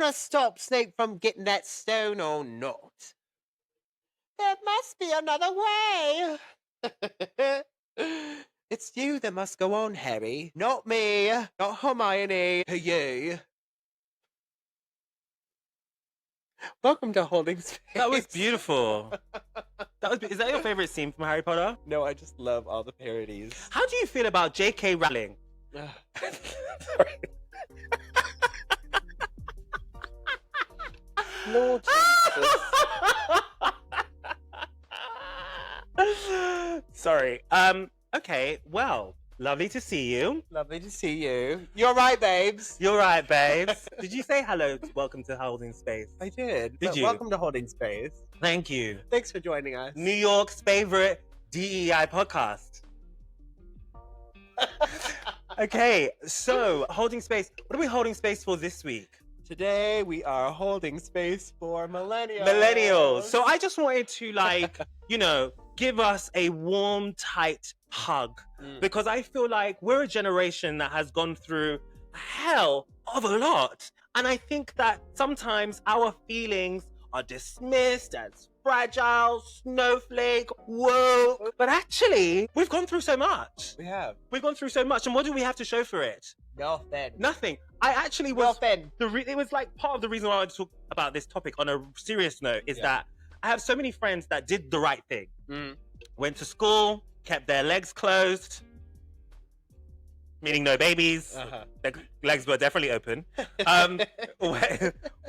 gonna stop Snape from getting that stone or not? There must be another way. It's you that must go on, Harry. Not me. Not Hermione. You. Welcome to Holding Space. That was beautiful. Is that your favorite scene from Harry Potter? No, I just love all the parodies. How do you feel about J.K. Rowling? Sorry. Lord Jesus. Sorry. Okay, well, lovely to see you. Lovely to see you. You're right, babes. You're right, babes. Did you say hello? Welcome to Holding Space. I did. Did you? Welcome to Holding Space. Thank you. Thanks for joining us. New York's favorite DEI podcast. Okay, so Holding Space. What are we holding space for this week? Today we are holding space for millennials. Millennials. So I just wanted to give us a warm, tight hug because I feel like we're a generation that has gone through hell of a lot. And I think that sometimes our feelings are dismissed as fragile, snowflake, whoa. But actually, we've gone through so much. We have. We've gone through so much. And what do we have to show for it? Nothing. Nothing. I actually was... Nothing. It was like part of the reason why I wanted to talk about this topic on a serious note is that I have so many friends that did the right thing. Went to school, kept their legs closed, meaning no babies. Their legs were definitely open.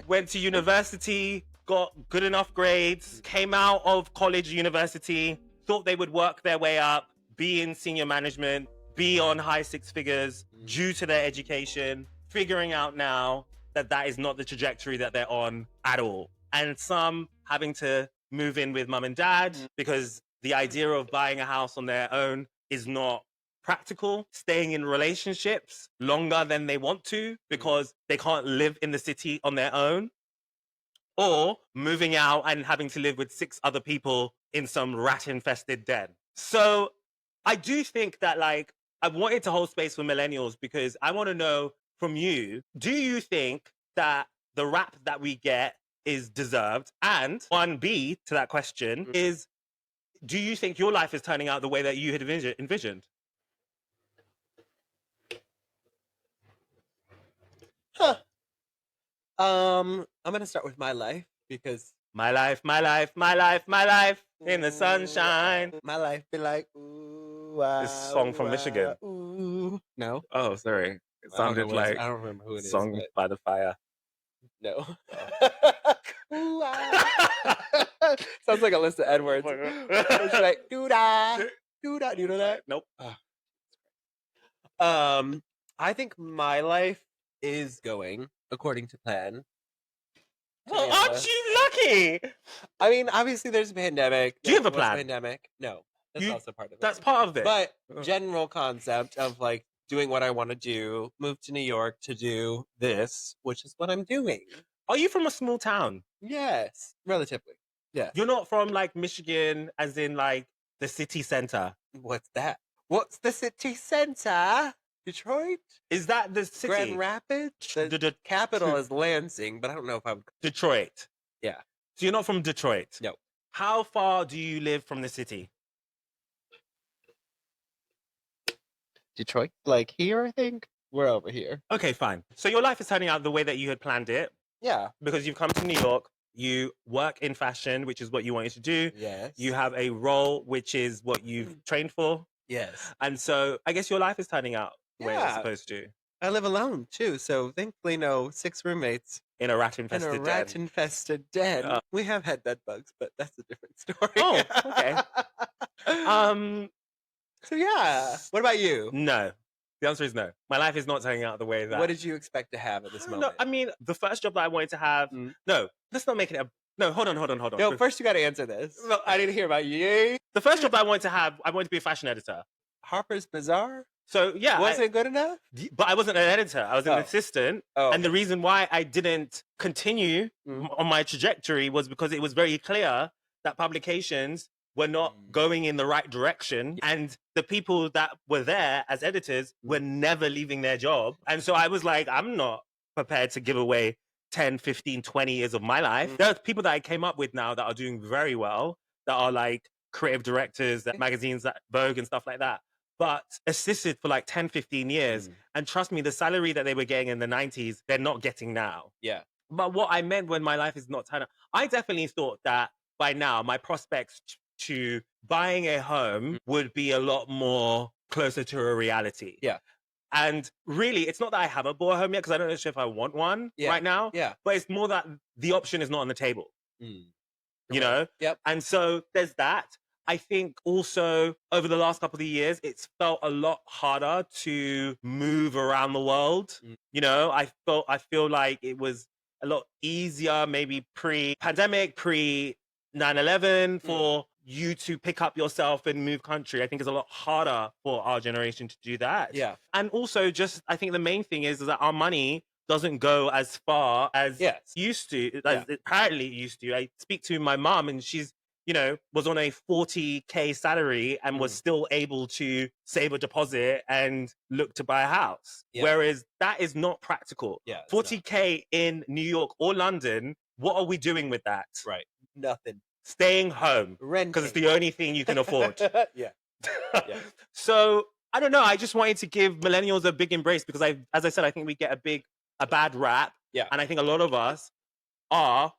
Went to university, got good enough grades, came out of college, university, thought they would work their way up, be in senior management, be on high six figures due to their education, figuring out now that that is not the trajectory that they're on at all. And some having to move in with mum and dad because the idea of buying a house on their own is not practical, staying in relationships longer than they want to because they can't live in the city on their own, or moving out and having to live with 6 other people in some rat-infested den. So I do think that I wanted to hold space for millennials because I want to know from you, do you think that the rap that we get is deserved? And 1B to that question is, do you think your life is turning out the way that you had envisioned? I'm gonna start with my life because my life in the sunshine. My life be like ooh. This song from Michigan. Ooh. No. Oh, sorry. It sounded like I don't remember who it is. Song by the Fire. No. Ooh, sounds like a list of Edwards. It's like doo-da, doo-da. Do you know that? Nope. I think my life is going according to plan. Well, aren't you lucky? I mean, obviously there's a pandemic. Do you have a plan? Pandemic? No. That's also part of it. That's part of it. But general concept of doing what I want to do, move to New York to do this, which is what I'm doing. Are you from a small town? Yes, relatively. Yeah. You're not from Michigan, as in the city center. What's that? What's the city center? Detroit? Is that the city? Grand Rapids? The capital is Lansing, but I don't know if I'm... Detroit. Yeah. So you're not from Detroit? No. How far do you live from the city? Detroit? Here, I think? We're over here. Okay, fine. So your life is turning out the way that you had planned it. Yeah. Because you've come to New York, you work in fashion, which is what you wanted to do. Yes. You have a role, which is what you've trained for. Yes. And so I guess your life is turning out the way it's supposed to. I live alone, too, so thankfully no 6 roommates. In a rat-infested den. In a rat-infested den. We have had bed bugs, but that's a different story. Oh, okay. So yeah. What about you? No. The answer is no. My life is not turning out the way that... What did you expect to have at this moment? No, I mean, the first job that I wanted to have... No, let's not make it a... No, hold on. No, first you got to answer this. No, I didn't hear about you. The first job that I wanted to have, I wanted to be a fashion editor. Harper's Bazaar? So, yeah. Wasn't it good enough? But I wasn't an editor. I was an assistant. Oh. And the reason why I didn't continue on my trajectory was because it was very clear that publications were not going in the right direction. And the people that were there as editors were never leaving their job. And so I was like, I'm not prepared to give away 10, 15, 20 years of my life. There are people that I came up with now that are doing very well, that are like creative directors at magazines like Vogue and stuff like that, but assisted for like 10, 15 years. And trust me, the salary that they were getting in the 90s, they're not getting now. Yeah. But what I meant when my life is not turned up, I definitely thought that by now my prospects to buying a home would be a lot more closer to a reality. Yeah. And really, it's not that I haven't bought a home yet, because I don't know if I want one right now. Yeah. But it's more that the option is not on the table. You know? Yep. And so there's that. I think also over the last couple of years, it's felt a lot harder to move around the world. You know, I feel like it was a lot easier, maybe pre-pandemic, pre-9/11 for you to pick up yourself and move country. I think it's a lot harder for our generation to do that. Yeah. And also just, I think the main thing is that our money doesn't go as far as it used to. Apparently it used to. I speak to my mom and she's, you know, was on a 40K salary and was still able to save a deposit and look to buy a house. Whereas that is not practical. 40K in New York or London, what are we doing with that? Right. Nothing. Staying home. Renting. Because it's the only thing you can afford. Yeah. So, I don't know. I just wanted to give millennials a big embrace because as I said, I think we get a bad rap. Yeah. And I think a lot of us are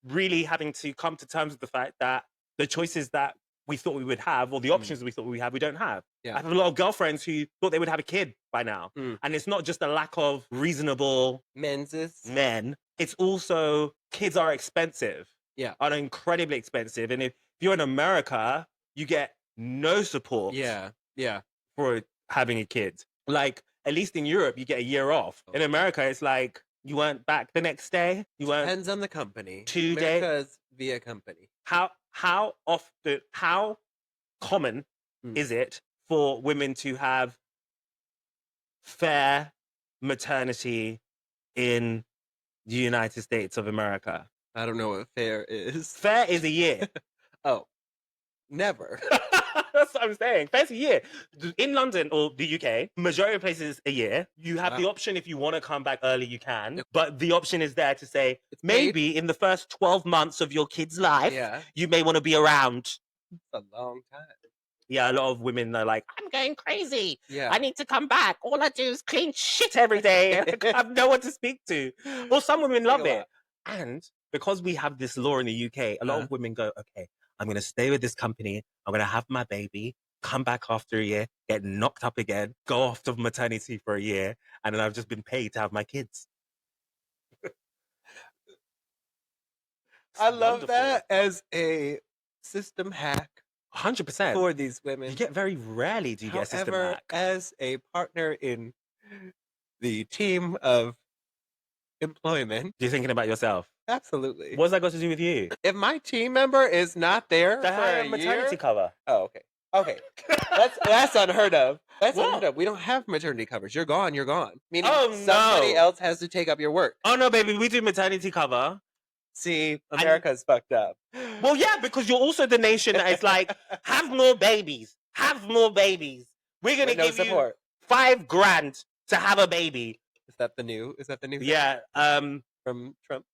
really having to come to terms with the fact that the choices that we thought we would have, or the options that we thought we would have, we don't have. Yeah. I have a lot of girlfriends who thought they would have a kid by now. And it's not just a lack of reasonable men. It's also kids are expensive. Yeah. Are incredibly expensive. And if you're in America, you get no support. Yeah. For having a kid. Like, at least in Europe, you get a year off. In America, it's like, you weren't back the next day. You weren't. Depends on the company. 2 days. America's via company. How common is it for women to have fair maternity in the United States of America? I don't know what fair is. Fair is a year. Oh, never. That's what I'm saying. Fair's a year. In London or the UK, majority of places a year. You have the option, if you want to come back early, you can. But the option is there to say, maybe in the first 12 months of your kid's life, you may want to be around. It's a long time. Yeah, a lot of women are like, I'm going crazy. Yeah. I need to come back. All I do is clean shit every day. I have no one to speak to. Well, some women love it. And because we have this law in the UK, a lot of women go, okay, I'm going to stay with this company. I'm going to have my baby, come back after a year, get knocked up again, go off to maternity for a year, and then I've just been paid to have my kids. I love that as a system hack. 100%. For these women. You get very rarely do you get a system hack. As a partner in the team of employment. You're thinking about yourself. Absolutely. What's that got to do with you? If my team member is not there for a maternity year, cover. Oh, okay. That's unheard of. That's unheard of. We don't have maternity covers. You're gone. Meaning somebody else has to take up your work. Oh no, baby, we do maternity cover. See, America's fucked up. Well, yeah, because you're also the nation that is like, have more babies. We're gonna give support. you $5,000 to have a baby. Is that the new? Yeah. From Trump.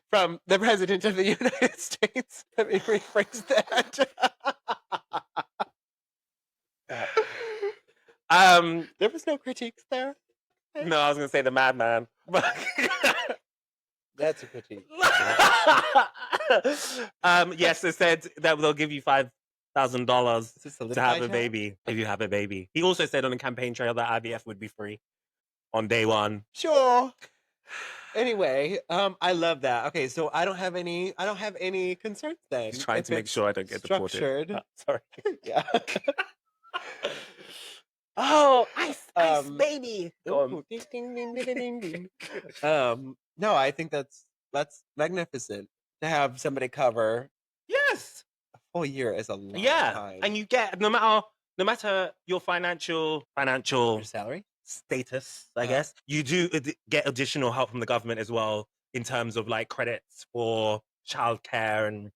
From the president of the United States. Let me rephrase that. There was no critiques there. No, I was gonna say the madman. That's a critique. Yes, it said that they'll give you $5,000 to have a now? baby if you have a baby. He also said on the campaign trail that IVF would be free on day one. Sure. Anyway, I love that. Okay, so I don't have any concerns then. He's trying to make sure I don't get structured. deported. Sorry. Yeah. Oh, ice baby. Ooh, ding, ding, ding, ding, ding, ding. No, I think that's magnificent to have somebody cover. Yes. A full year is a long time. And you get no matter your financial your salary status, I guess, you do get additional help from the government as well in terms of like credits for childcare and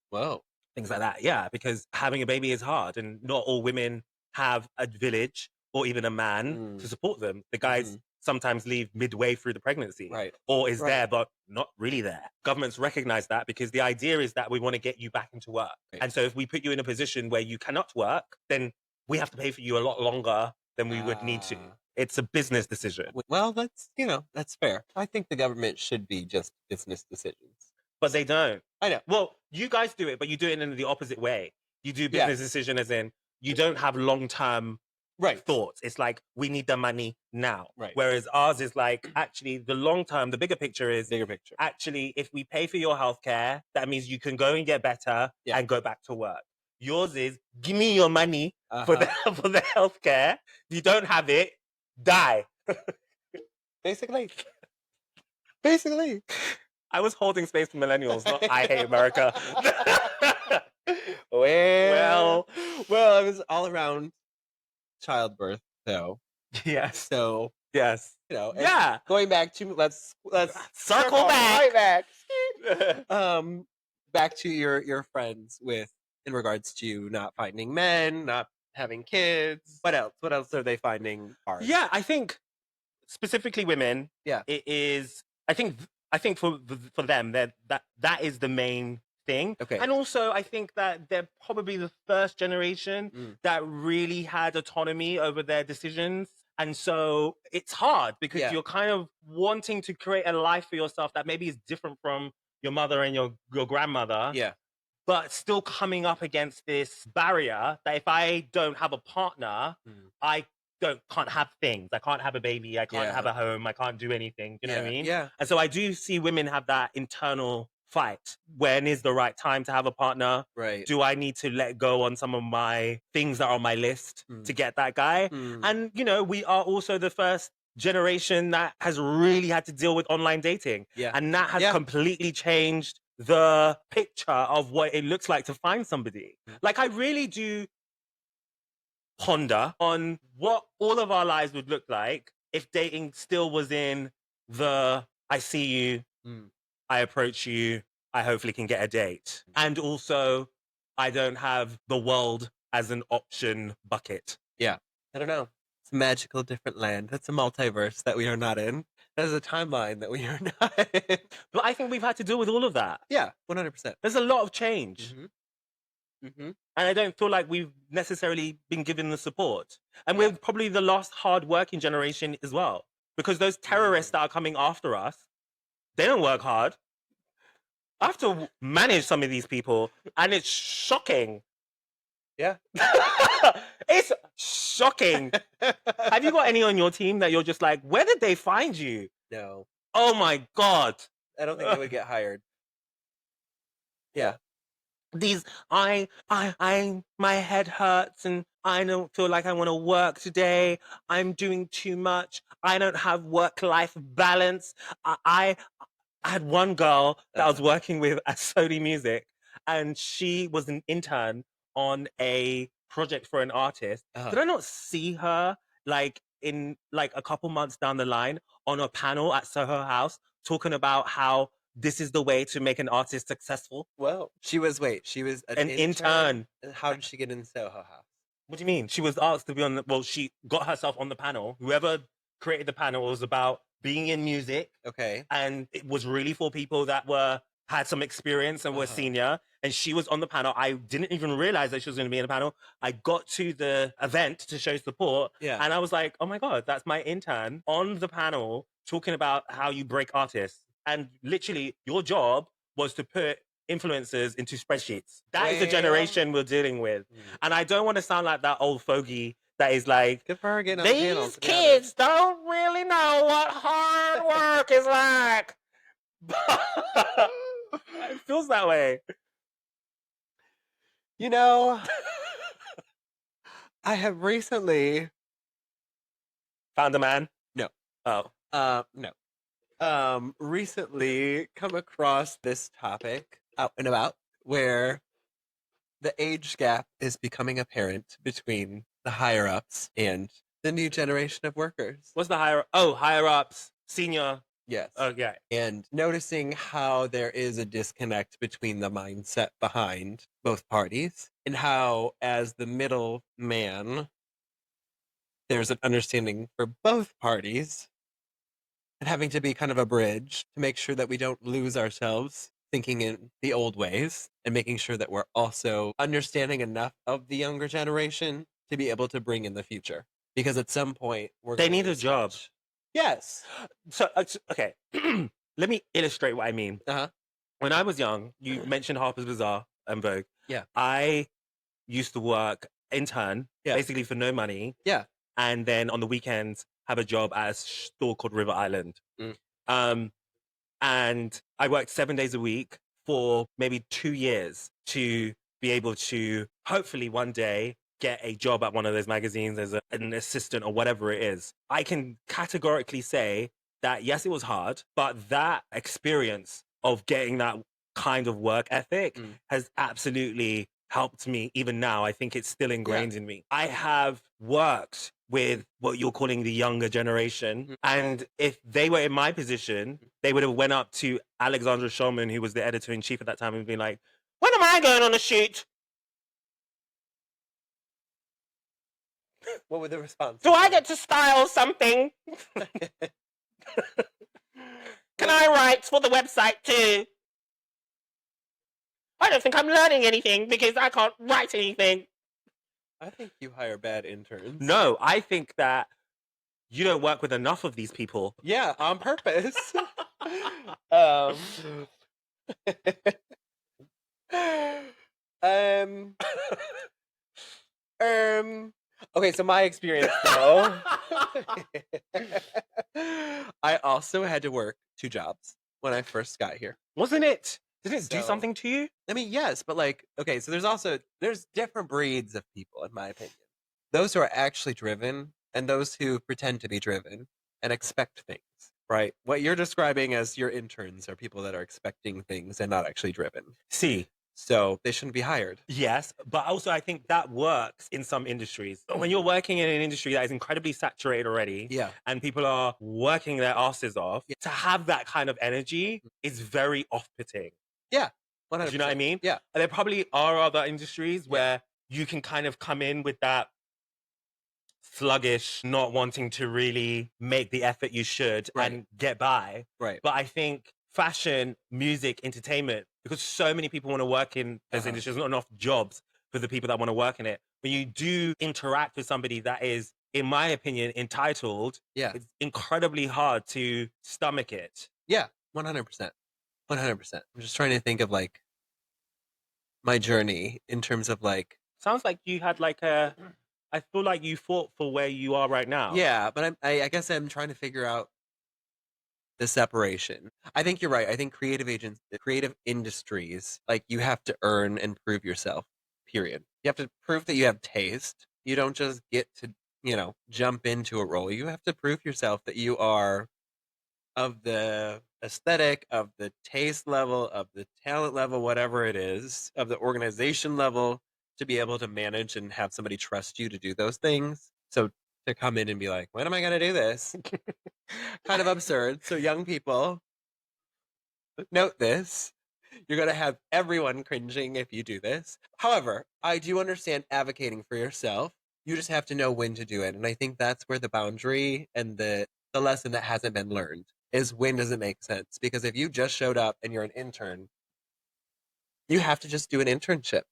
things like that. Yeah, because having a baby is hard, and not all women have a village or even a man to support them. The guys sometimes leave midway through the pregnancy. Right. Or is Right. there, but not really there. Governments recognize that because the idea is that we want to get you back into work. Right. And so if we put you in a position where you cannot work, then we have to pay for you a lot longer than we would need to. It's a business decision. Well, that's fair. I think the government should be just business decisions. But they don't. I know. Well, you guys do it, but you do it in the opposite way. You do business decision as in you don't have long-term thoughts. It's like, we need the money now. Right. Whereas ours is like, actually, the long-term, the bigger picture is, actually, if we pay for your healthcare, that means you can go and get better and go back to work. Yours is, give me your money for the healthcare. If you don't have it, die. Basically. I was holding space for millennials, not I hate America. Well, it was all around childbirth, though. Yes. So yes, going back to let's circle back. Right back. Back to your friends in regards to not finding men, not having kids. What else? What else are they finding hard? Yeah, I think specifically women. Yeah, it is. I think for them that is the main thing. Okay. And also I think that they're probably the first generation that really had autonomy over their decisions. And so it's hard because you're kind of wanting to create a life for yourself that maybe is different from your mother and your grandmother. Yeah. But still coming up against this barrier that if I don't have a partner, I can't have things. I can't have a baby. I can't have a home. I can't do anything. You know what I mean? Yeah. And so I do see women have that internal fight. When is the right time to have a partner? Right. Do I need to let go on some of my things that are on my list to get that guy? And, we are also the first generation that has really had to deal with online dating. Yeah. And that has completely changed the picture of what it looks like to find somebody. Like, I really do ponder on what all of our lives would look like if dating still was in the I see you, I approach you, I hopefully can get a date. And also, I don't have the world as an option bucket. Yeah. I don't know. It's a magical different land. That's a multiverse that we are not in. That is a timeline that we are not in. But I think we've had to deal with all of that. Yeah, 100%. There's a lot of change. And I don't feel like we've necessarily been given the support. And we're probably the last hard-working generation as well. Because those terrorists that are coming after us, they don't work hard. I have to manage some of these people, and it's shocking. Yeah. It's shocking. Have you got any on your team that you're just like, where did they find you? No. Oh my God. I don't think they would get hired. Yeah. My head hurts and I don't feel like I want to work today. I'm doing too much. I don't have work-life balance. I had one girl that I was working with at Sony Music, and she was an intern on a project for an artist. Did I not see her in a couple months down the line on a panel at Soho House talking about how this is the way to make an artist successful? Well, she was an intern. How did she get in Soho House? What do you mean? She was asked to be she got herself on the panel. Whoever created the panel was about being in music. Okay. And it was really for people that had some experience and were senior. And she was on the panel. I didn't even realize that she was going to be in the panel. I got to the event to show support. Yeah. And I was like, oh my God, that's my intern on the panel talking about how you break artists. And literally, your job was to put influencers into spreadsheets. That is the generation we're dealing with. And I don't want to sound like that old fogey that is like, good for her getting on these panels kids don't really know what hard work is like. It feels that way. I have recently found a man. No. Oh. No. Recently come across this topic out and about where the age gap is becoming apparent between the higher ups and the new generation of workers. What's the higher ups, senior? Yes. Okay. And noticing how there is a disconnect between the mindset behind both parties and how, as the middle man, there's an understanding for both parties, and having to be kind of a bridge to make sure that we don't lose ourselves thinking in the old ways and making sure that we're also understanding enough of the younger generation to be able to bring in the future. Because at some point, they need a job. Yes. So, okay. Let me illustrate what I mean. Uh-huh. When I was young, you mentioned Harper's Bazaar and Vogue. Yeah. I used to work intern, basically for no money. Yeah. And then on the weekends, have a job at a store called River Island. And I worked 7 days a week for maybe 2 years to be able to hopefully one day get a job at one of those magazines as an assistant or whatever it is. I can categorically say that, yes, it was hard, but that experience of getting that kind of work ethic has absolutely helped me. Even now, I think it's still ingrained in me. I have worked with what you're calling the younger generation. And if they were in my position, they would have went up to Alexandra Shulman, who was the editor-in-chief at that time, and been like, when am I going on a shoot? What would the response? Do I get to style something? Can I write for the website too? I don't think I'm learning anything because I can't write anything. I think you hire bad interns. No, I think that you don't work with enough of these people. Yeah, on purpose. Okay, so my experience though, I also had to work 2 jobs when I first got here. Wasn't it? Did it do something to you? I mean, yes, but like, okay, so there's different breeds of people, in my opinion. Those who are actually driven and those who pretend to be driven and expect things, right? What you're describing as your interns are people that are expecting things and not actually driven. See. So they shouldn't be hired. Yes, but also I think that works in some industries. When you're working in an industry that is incredibly saturated already, and people are working their asses off, to have that kind of energy is very off-putting. Yeah, 100%. Do you know what I mean? Yeah. And there probably are other industries where you can kind of come in with that sluggish, not wanting to really make the effort you should and get by. Right. But I think fashion, music, entertainment, because so many people want to work in those industries, not enough jobs for the people that want to work in it. When you do interact with somebody that is, in my opinion, entitled, it's incredibly hard to stomach it. Yeah, 100%. 100%. I'm just trying to think of like my journey in terms of like. Sounds like you had like I feel like you fought for where you are right now. Yeah, but I guess I'm trying to figure out the separation. I think you're right. I think creative industries, like you have to earn and prove yourself, period. You have to prove that you have taste. You don't just get to, jump into a role. You have to prove yourself that you are of the aesthetic, of the taste level, of the talent level, whatever it is, of the organization level, to be able to manage and have somebody trust you to do those things. So to come in and be like, when am I going to do this? Kind of absurd. So young people, note this. You're going to have everyone cringing if you do this. However, I do understand advocating for yourself. You just have to know when to do it. And I think that's where the boundary and the lesson that hasn't been learned is, when does it make sense? Because if you just showed up and you're an intern, you have to just do an internship.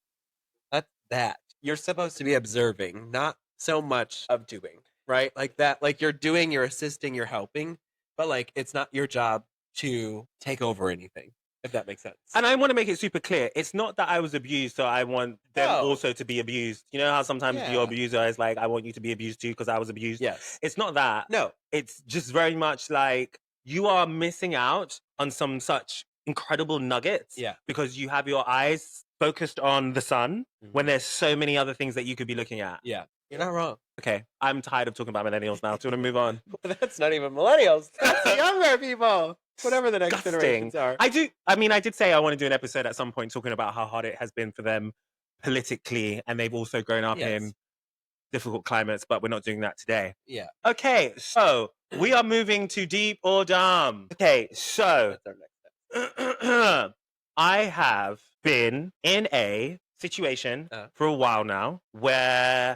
That's that. You're supposed to be observing, not so much of doing, right? Like that, like you're doing, you're assisting, you're helping, but like it's not your job to take over anything, if that makes sense. And I want to make it super clear. It's not that I was abused, so I want them also to be abused. You know how sometimes your abuser is like, I want you to be abused too because I was abused? Yes. It's not that. No. It's just very much like you are missing out on some such incredible nuggets because you have your eyes focused on the sun when there's so many other things that you could be looking at. Yeah. You're not wrong. Okay. I'm tired of talking about millennials now. Do you want to move on? That's not even millennials. That's younger people. Whatever the next generations are. I did say I want to do an episode at some point talking about how hard it has been for them politically, and they've also grown up in difficult climates, but we're not doing that today. Yeah. Okay, so we are moving to deep or dumb. Okay, so That's our next step. I have been in a situation for a while now where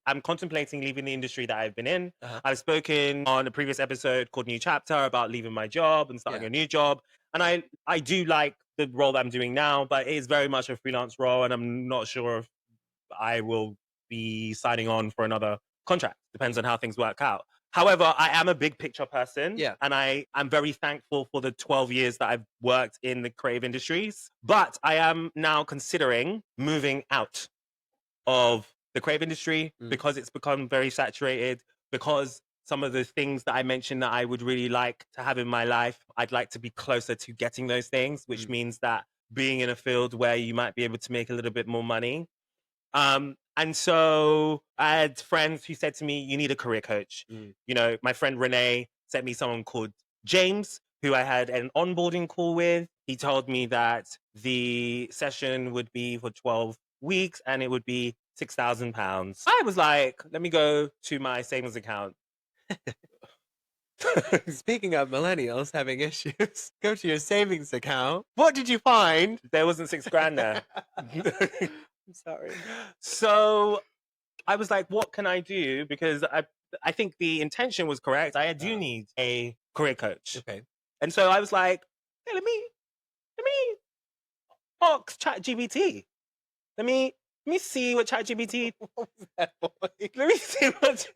I'm contemplating leaving the industry that I've been in. I've spoken on a previous episode called New Chapter about leaving my job and starting a new job. And I do like the role that I'm doing now, but it is very much a freelance role, and I'm not sure if I will be signing on for another contract. Depends on how things work out. However, I am a big picture person, and I'm very thankful for the 12 years that I've worked in the creative industries. But I am now considering moving out of the creative industry because it's become very saturated, because some of the things that I mentioned that I would really like to have in my life, I'd like to be closer to getting those things, which means that being in a field where you might be able to make a little bit more money. And so I had friends who said to me, you need a career coach. You know, my friend Renee sent me someone called James, who I had an onboarding call with. He told me that the session would be for 12 weeks and it would be £6,000. I was like, let me go to my savings account. Speaking of millennials having issues, go to your savings account. What did you find? There wasn't £6,000 there. I'm sorry. So I was like, what can I do? Because I think the intention was correct. I do need a career coach. Okay. And so I was like, hey, let me ask ChatGPT. Let me see what ChatGPT. What was that, boy? Let me see what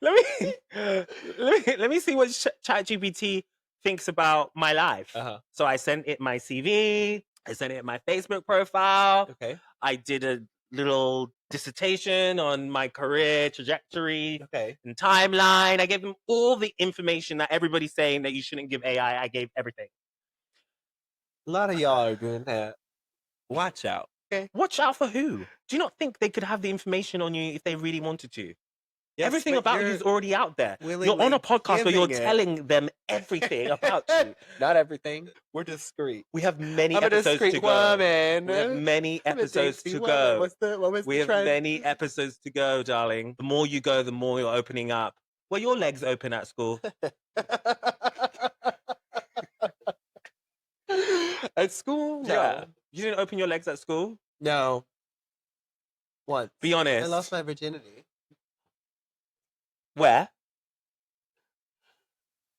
let me see what ChatGPT thinks about my life. So I sent it my CV. I sent it my Facebook profile. Okay. I did a little dissertation on my career trajectory and timeline. I gave them all the information that everybody's saying that you shouldn't give AI. I gave everything. A lot of y'all are doing that. Watch out. Okay. Watch out for who? Do you not think they could have the information on you if they really wanted to? Yes, everything about you is already out there. You're on a podcast where you're telling them everything about you. Not everything. We're discreet. We have many episodes to go. Woman. We have many episodes to go. We have many episodes to go, darling. The more you go, the more you're opening up. Were your legs open at school? At school? No. Yeah. You didn't open your legs at school? No. Once. Be honest. I lost my virginity. Where?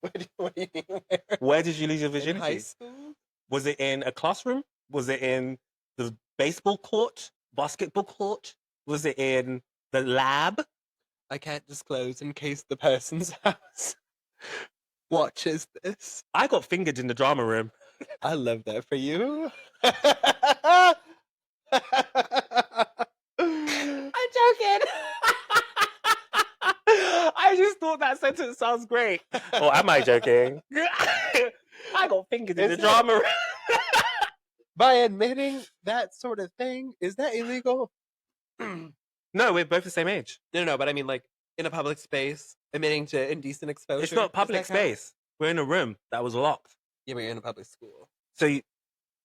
What do you mean? Where? Where did you lose your virginity? In high school? Was it in a classroom? Was it in the baseball court? Basketball court? Was it in the lab? I can't disclose in case the person's house watches this. I got fingered in the drama room. I love that for you. I'm joking. I just thought that sentence sounds great. Or am I joking? I got fingered in the drama room. By admitting that sort of thing, is that illegal? No, we're both the same age. No, but I mean, like, in a public space, admitting to indecent exposure. It's not public space. We're in a room that was locked. Yeah, but you're in a public school.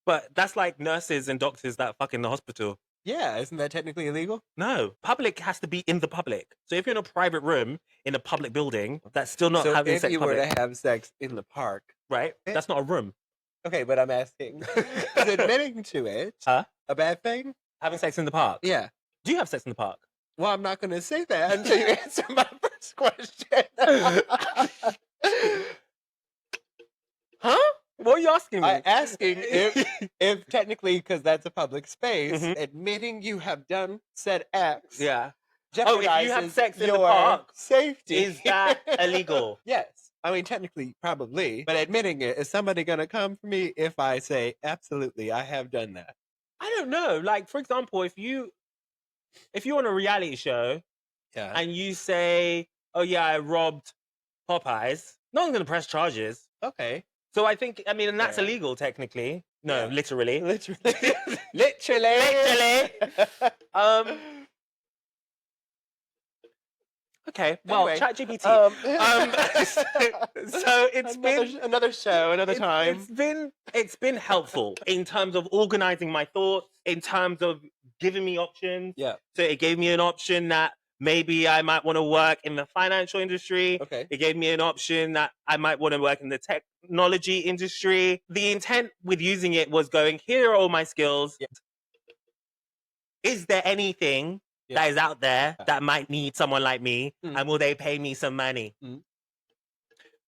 But that's like nurses and doctors that fuck in the hospital. Yeah, isn't that technically illegal? No, public has to be in the public. So if you're in a private room in a public building, that's still not having sex. If you were to have sex in the park, right? That's not a room. Okay, but I'm asking, is admitting to it a bad thing? Having sex in the park? Yeah. Do you have sex in the park? Well, I'm not going to say that until you answer my first question. Huh? What are you asking me? I'm asking if technically, because that's a public space, admitting you have done said acts. Yeah. Jeopardizes if you have sex in the park, safety. Is that illegal? Yes. I mean, technically, probably. But admitting it, is somebody going to come for me if I say, absolutely, I have done that? I don't know. Like, for example, if you're on a reality show and you say, oh, yeah, I robbed Popeyes, no one's going to press charges. Okay. So I think, and that's illegal, technically. No, literally. Literally. Okay, well, anyway, ChatGPT. So it's been another show, another time. It's been helpful in terms of organizing my thoughts, in terms of giving me options. Yeah. So it gave me an option that maybe I might want to work in the financial industry. Okay. It gave me an option that I might want to work in the technology industry. The intent with using it was going, here are all my skills. Yeah. is there anything that is out there that might need someone like me, Mm. and will they pay me some money? Mm.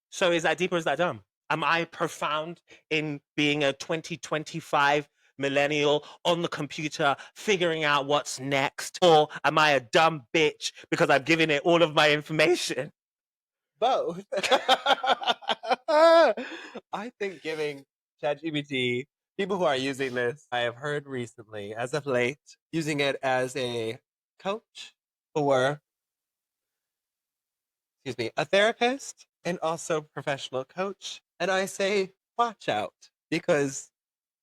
So is that deep or is that dumb? Am I profound in being a 2025 millennial on the computer figuring out what's next? Or am I a dumb bitch because I've given it all of my information? Both. I think giving ChatGPT, people who are using this, I have heard recently, as of late, using it as a coach or, a therapist and also professional coach. And I say, watch out, because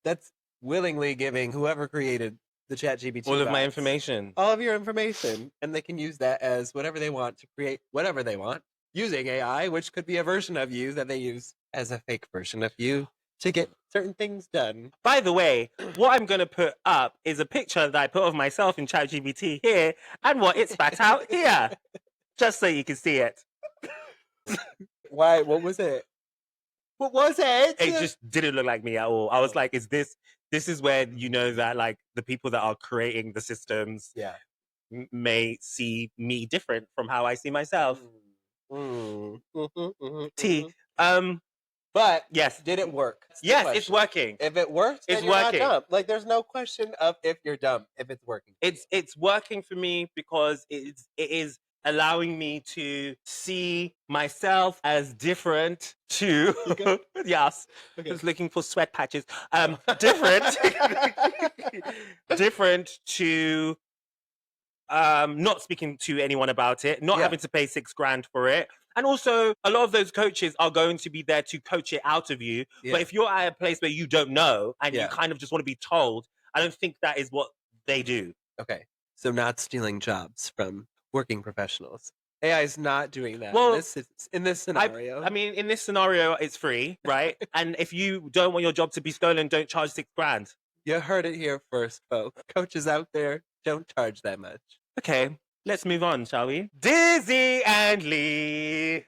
that's willingly giving whoever created the ChatGPT All of my bots information. all of your information, and they can use that as whatever they want to create whatever they want using AI, which could be a version of you that they use as a fake version of you to get certain things done. By the way, what I'm going to put up is a picture that I put of myself in ChatGPT here and what it spat out here, just so you can see it. Why? What was it? What was it? It just didn't look like me at all. I was like, this is where you know that like the people that are creating the systems may see me different from how I see myself. But yes, did it work? Yes, it's working. If it works, then you're not dumb. Like, there's no question of if you're dumb, if it's working. It's working for me because it is allowing me to see myself as different to yes. Okay. Just looking for sweat patches. Different different to not speaking to anyone about it, not having to pay $6,000 for it. And also, a lot of those coaches are going to be there to coach it out of you. Yeah. But if you're at a place where you don't know and you kind of just want to be told, I don't think that is what they do. Okay. So not stealing jobs from working professionals. AI is not doing that. Well, in this scenario. I mean, in this scenario, it's free, right? And if you don't want your job to be stolen, don't charge $6,000. You heard it here first, folks. Coaches out there, don't charge that much. Okay. Let's move on, shall we? Dizzy and Lee.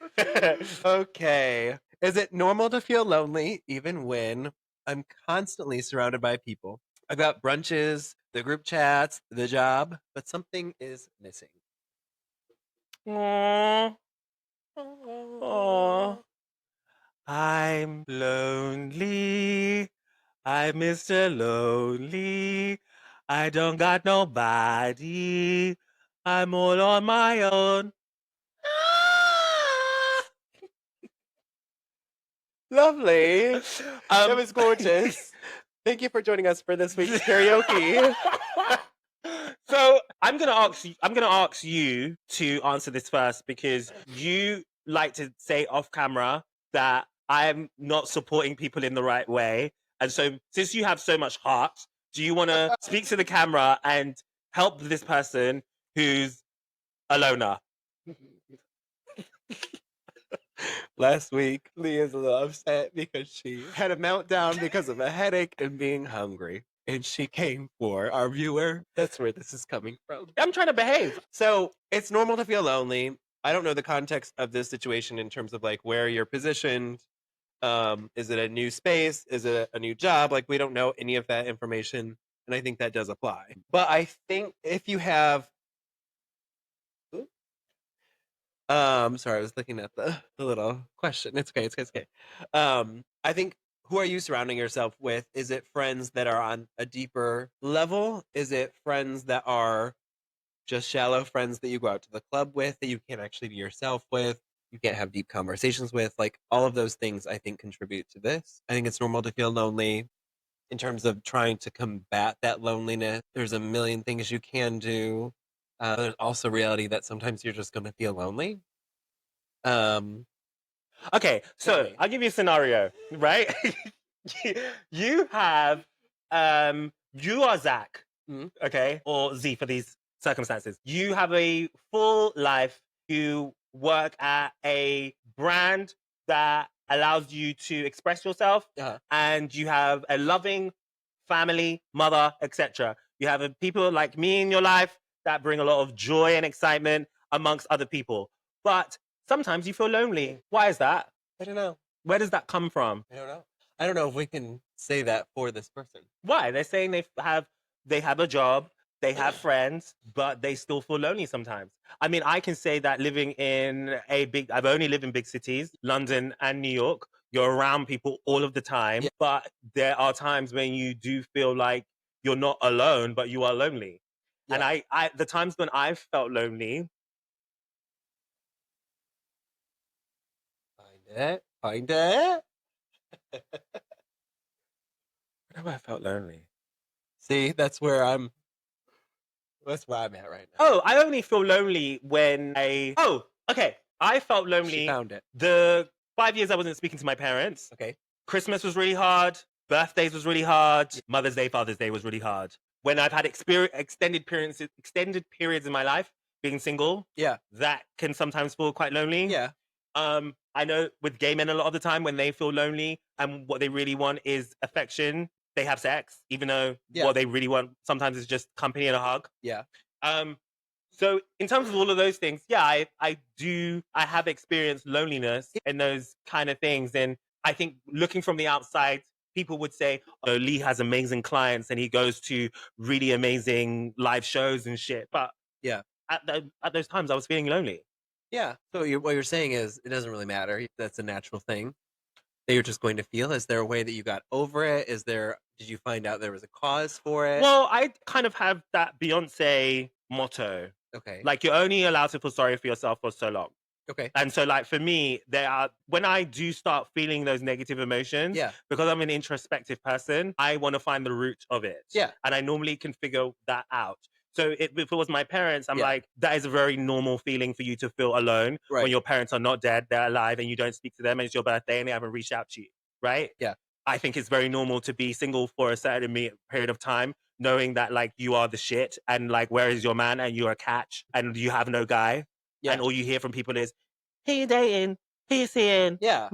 Okay. Is it normal to feel lonely even when I'm constantly surrounded by people? I've got brunches, the group chats, the job, but something is missing. Aww. Aww. I'm lonely. I'm Mr. Lonely. I don't got nobody. I'm all on my own. Lovely. That was gorgeous. Thank you for joining us for this week's karaoke. So I'm gonna ask you to answer this first because you like to say off camera that I'm not supporting people in the right way. And so since you have so much heart, do you want to speak to the camera and help this person who's a loner? Last week, Leah's a little upset because she had a meltdown because of a headache and being hungry. And she came for our viewer. That's where this is coming from. I'm trying to behave. So it's normal to feel lonely. I don't know the context of this situation in terms of like where you're positioned. Is it a new space? Is it a new job? Like, we don't know any of that information. And I think that does apply. But I think if you have... sorry, I was looking at the little question. It's okay. I think, who are you surrounding yourself with? Is it friends that are on a deeper level? Is it friends that are just shallow friends that you go out to the club with, that you can't actually be yourself with? You can't have deep conversations with? Like, all of those things, I think, contribute to this. I think it's normal to feel lonely. In terms of trying to combat that loneliness, there's a million things you can do. There's also reality that sometimes you're just going to feel lonely. Okay, so I'll give you a scenario, right? You have, you are Zach, okay, or Z for these circumstances. You have a full life. You work at a brand that allows you to express yourself, and you have a loving family, mother, etc. You have people like me in your life that bring a lot of joy and excitement amongst other people. But sometimes you feel lonely. Why is that? I don't know. Where does that come from? I don't know if we can say that for this person. Why? They're saying they have a job. they have friends, but they still feel lonely sometimes. I mean, I can say that living in I've only lived in big cities, London and New York. You're around people all of the time, but there are times when you do feel like you're not alone, but you are lonely. And the times when I've felt lonely. Find it. When have I felt lonely? See, that's where I'm at right now. Oh, I only feel lonely when okay. I felt lonely. She found it. The 5 years I wasn't speaking to my parents. Okay. Christmas was really hard. Birthdays was really hard. Mother's Day, Father's Day was really hard. When I've had extended periods in my life being single, that can sometimes feel quite lonely. Yeah. I know with gay men a lot of the time when they feel lonely and what they really want is affection, they have sex, even though what they really want sometimes is just company and a hug. Yeah. So in terms of all of those things, I have experienced loneliness in those kind of things. And I think looking from the outside, people would say, oh, Lee has amazing clients and he goes to really amazing live shows and shit. But at those times I was feeling lonely. Yeah. So what you're saying is it doesn't really matter. That's a natural thing that you're just going to feel. Is there a way that you got over it? Did you find out there was a cause for it? Well, I kind of have that Beyonce motto. Okay. Like you're only allowed to feel sorry for yourself for so long. Okay. And so like for me, when I do start feeling those negative emotions, because I'm an introspective person, I want to find the root of it. Yeah. And I normally can figure that out. So if it was my parents, I'm like, that is a very normal feeling for you to feel alone when your parents are not dead, they're alive, and you don't speak to them, and it's your birthday, and they haven't reached out to you, right? Yeah. I think it's very normal to be single for a certain period of time, knowing that like you are the shit, and like where is your man, and you're a catch, and you have no guy, and all you hear from people is, "Who you dating? Who you seeing?" Yeah.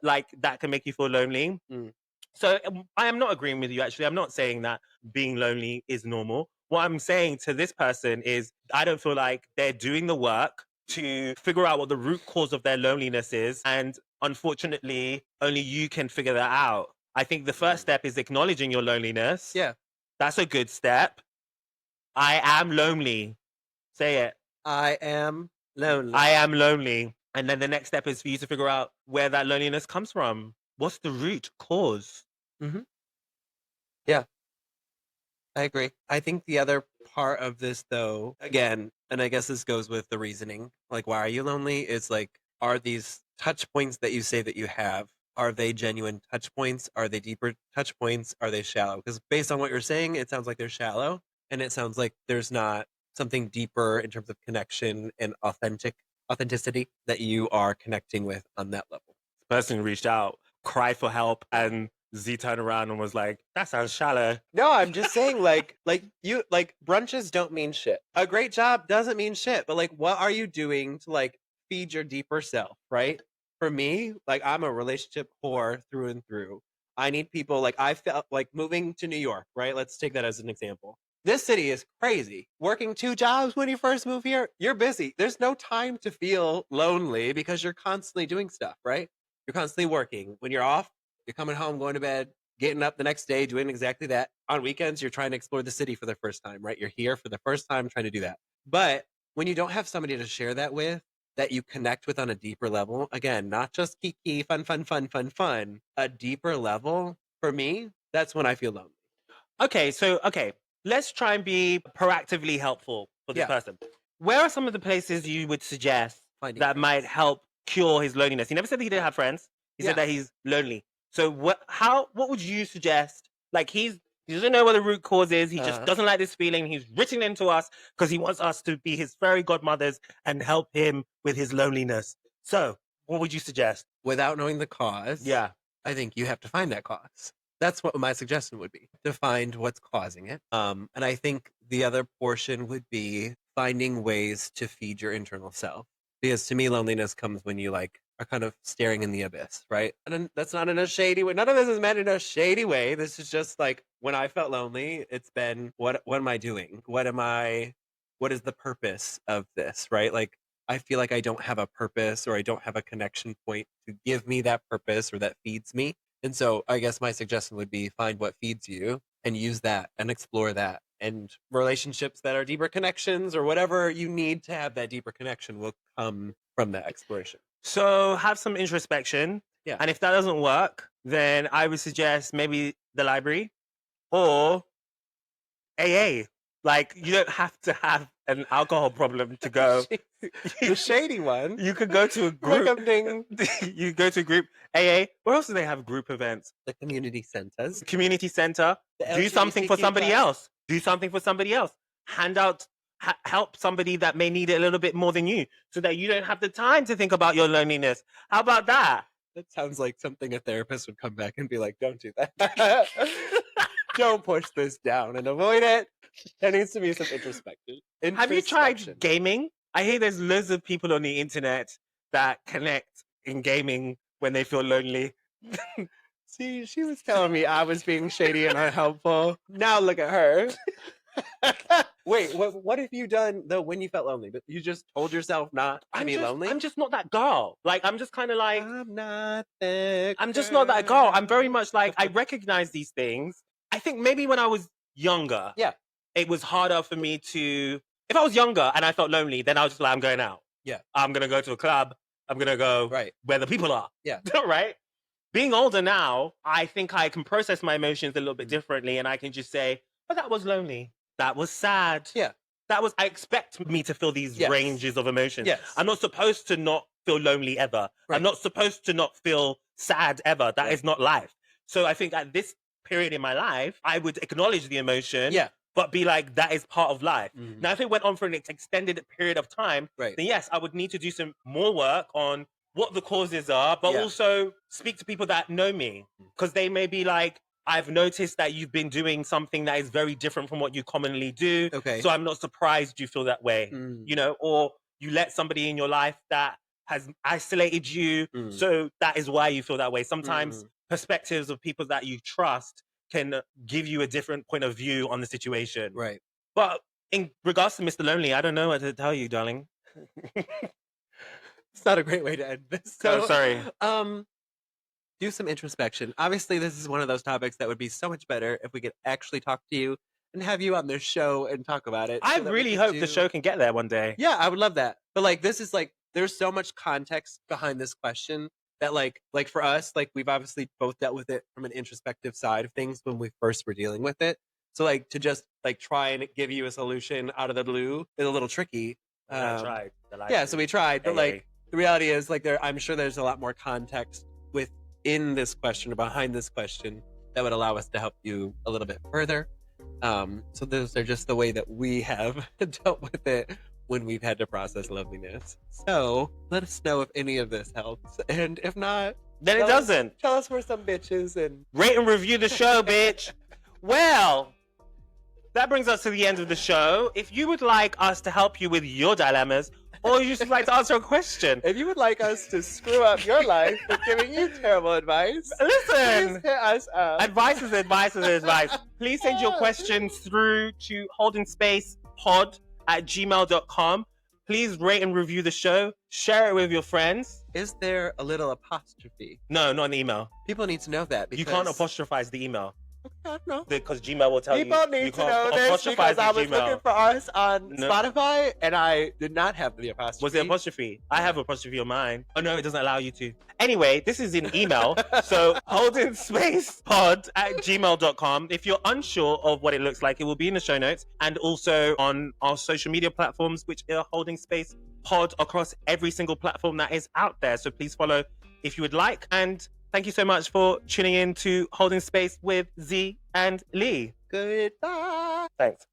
Like that can make you feel lonely. So I am not agreeing with you. Actually, I'm not saying that being lonely is normal. What I'm saying to this person is I don't feel like they're doing the work to figure out what the root cause of their loneliness is. And unfortunately, only you can figure that out. I think the first step is acknowledging your loneliness. Yeah. That's a good step. I am lonely. Say it. I am lonely. I am lonely. And then the next step is for you to figure out where that loneliness comes from. What's the root cause? Mm-hmm. Yeah. I agree. I think the other part of this, though, again, and I guess this goes with the reasoning, like, why are you lonely? Is like, are these touch points that you say that you have, are they genuine touch points? Are they deeper touch points? Are they shallow? Because based on what you're saying, it sounds like they're shallow, and it sounds like there's not something deeper in terms of connection and authenticity that you are connecting with on that level. The person reached out, cried for help, and Z turned around and was like, that sounds shallow. No, I'm just saying like brunches don't mean shit. A great job doesn't mean shit, but like what are you doing to like feed your deeper self, right? For me, like I'm a relationship whore through and through. I need people, like I felt like moving to New York, right? Let's take that as an example. This city is crazy. Working 2 jobs when you first move here, you're busy. There's no time to feel lonely because you're constantly doing stuff, right? You're constantly working. When you're off, you're coming home, going to bed, getting up the next day, doing exactly that. On weekends, you're trying to explore the city for the first time, right? You're here for the first time trying to do that. But when you don't have somebody to share that with, that you connect with on a deeper level, again, not just kiki, fun, a deeper level, for me, that's when I feel lonely. Okay, let's try and be proactively helpful for this person. Where are some of the places you would suggest that might help cure his loneliness? He never said that he didn't have friends. He said that he's lonely. So what would you suggest? Like he doesn't know what the root cause is. He just doesn't like this feeling. He's written into us because he wants us to be his fairy godmothers and help him with his loneliness. So what would you suggest? Without knowing the cause, I think you have to find that cause. That's what my suggestion would be, to find what's causing it. And I think the other portion would be finding ways to feed your internal self. Because to me, loneliness comes when you like are kind of staring in the abyss, right? And that's not in a shady way. None of this is meant in a shady way. This is just like when I felt lonely, it's been, what am I doing? What is the purpose of this, right? Like, I feel like I don't have a purpose or I don't have a connection point to give me that purpose or that feeds me. And so I guess my suggestion would be find what feeds you and use that and explore that. and relationships that are deeper connections, or whatever you need to have that deeper connection, will come from that exploration. So have some introspection. Yeah. And if that doesn't work, then I would suggest maybe the library or AA. Like, you don't have to have an alcohol problem to go. The shady one. You could go to a group. Recommending You go to a group. AA. Where else do they have group events? the community centers. Community center. The Do something for LGBTQ+. somebody else. Do something for somebody else. Hand out, help somebody that may need it a little bit more than you, so that you don't have the time to think about your loneliness. How about that? That sounds like something a therapist would come back and be like, don't do that. Don't push this down and avoid it. There needs to be some introspection. Have you tried gaming? I hear there's loads of people on the internet that connect in gaming when they feel lonely. See, she was telling me I was being shady and unhelpful. Now look at her. Wait, what have you done though when you felt lonely? But you just told yourself not to be lonely? I'm just not that girl. Like, I'm just kind of like, I'm not that I'm just not that girl. I'm very much like, I recognize these things. I think maybe when I was younger, Yeah. it was harder for me to, if I was younger and I felt lonely, then I was just like, I'm going out. Yeah. I'm going to go to a club. I'm going to go Right. where the people are. Yeah. Right? Being older now, I think I can process my emotions a little bit differently, and I can just say, but that was lonely. That was sad. Yeah. That was, I expect me to feel these Yes. ranges of emotions. Yes. I'm not supposed to not feel lonely ever. Right. I'm not supposed to not feel sad ever. That Right. is not life. So I think at this period in my life, I would acknowledge the emotion, Yeah. but be like, that is part of life. Mhm. Now, if it went on for an extended period of time, Right. then yes, I would need to do some more work on what the causes are, but Yeah. also speak to people that know me, because they may be like, I've noticed that you've been doing something that is very different from what you commonly do. Okay. So I'm not surprised you feel that way, Mm. you know, or you let somebody in your life that has isolated you. Mm. So that is why you feel that way. Sometimes Mm. perspectives of people that you trust can give you a different point of view on the situation. Right. But in regards to Mr. Lonely, I don't know what to tell you, darling. It's not a great way to end this. So sorry. Do some introspection. Obviously, this is one of those topics that would be so much better if we could actually talk to you and have you on this show and talk about it. I so that we really could hope do- the show can get there one day. Yeah, I would love that. But like, this is like, there's so much context behind this question that like for us, like we've obviously both dealt with it from an introspective side of things when we first were dealing with it. So like to just like try and give you a solution out of the blue is a little tricky. I tried. Yeah, so we tried, but AA. like the reality is like I'm sure there's a lot more context within this question or behind this question that would allow us to help you a little bit further. So those are just the way that we have dealt with it when we've had to process loneliness. So let us know if any of this helps, and if not, Then it tell us- doesn't. Tell us we're some bitches and Rate and review the show, bitch. Well, that brings us to the end of the show. If you would like us to help you with your dilemmas, or you just like to answer a question, if you would like us to screw up your life with giving you terrible advice, listen. please hit us up. Advice is advice is advice. Please send your questions through to holdinspacepod@gmail.com. Please rate and review the show. Share it with your friends. Is there a little apostrophe? No, not an email. People need to know that because You can't apostrophize the email I don't know. because Gmail will tell you. People need you to can't know this apostrophize because the I was Gmail. looking for us on No. Spotify and I did not have the apostrophe. Was it apostrophe? I have apostrophe on mine. Oh no, it doesn't allow you to. Anyway, this is an email. So holdinspacepod@gmail.com. If you're unsure of what it looks like, it will be in the show notes and also on our social media platforms, which are Holding Space Pod across every single platform that is out there. So please follow if you would like. And thank you so much for tuning in to Holding Space with Z and Lee. Goodbye. Thanks.